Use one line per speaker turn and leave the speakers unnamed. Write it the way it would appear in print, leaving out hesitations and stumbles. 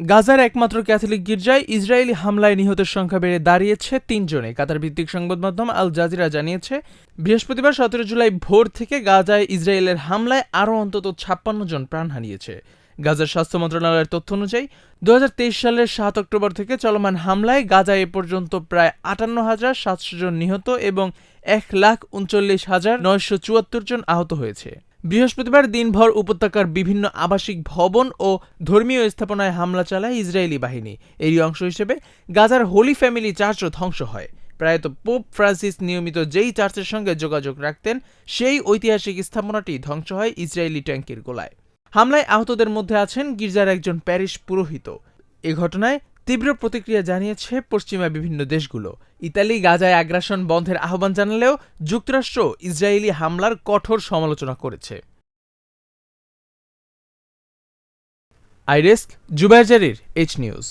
গাজার একমাত্র ক্যাথলিক গির্জায় ইসরায়েলি হামলায় নিহতের সংখ্যা বেড়ে দাঁড়িয়েছে ৩ জনে। কাতার ভিত্তিক সংবাদ মাধ্যম আল জাজিরা জানিয়েছে, বৃহস্পতিবার ১৭ জুলাই ভোর থেকে গাজায় ইসরায়েলের হামলায় আরও অন্তত ৫৬ জন প্রাণ হারিয়েছে। গাজার স্বাস্থ্য মন্ত্রণালয়ের তথ্য অনুযায়ী ২০২৩ সালের ৭ অক্টোবর থেকে চলমান হামলায় গাজায় এ পর্যন্ত প্রায় ৫৮,৭০০ জন নিহত এবং ১,৩৯,৯৭৪ জন আহত হয়েছে। বৃহস্পতিবার দিনভর উপত্যকার বিভিন্ন আবাসিক ভবন ও ধর্মীয় স্থাপনায় হামলা চালায় ইসরায়েলি বাহিনী। এরই অংশ হিসেবে গাজার হোলি ফ্যামিলি চার্চও ধ্বংস হয়। প্রায়ত পোপ ফ্রান্সিস নিয়মিত যেই চার্চের সঙ্গে যোগাযোগ রাখতেন, সেই ঐতিহাসিক স্থাপনাটি ধ্বংস হয় ইসরায়েলি ট্যাঙ্কের গোলায়। হামলায় আহতদের মধ্যে আছেন গির্জার একজন প্যারিশ পুরোহিত। এ ঘটনায় তীব্র প্রতিক্রিয়া জানিয়েছে পশ্চিমা বিভিন্ন দেশগুলো। ইতালি গাজায় আগ্রাসন বন্ধের আহ্বান জানালেও যুক্তরাষ্ট্র ইসরায়েলি হামলার কঠোর সমালোচনা করেছে। আইরেস্ক, জুবায়ের জারির, এইচ নিউজ।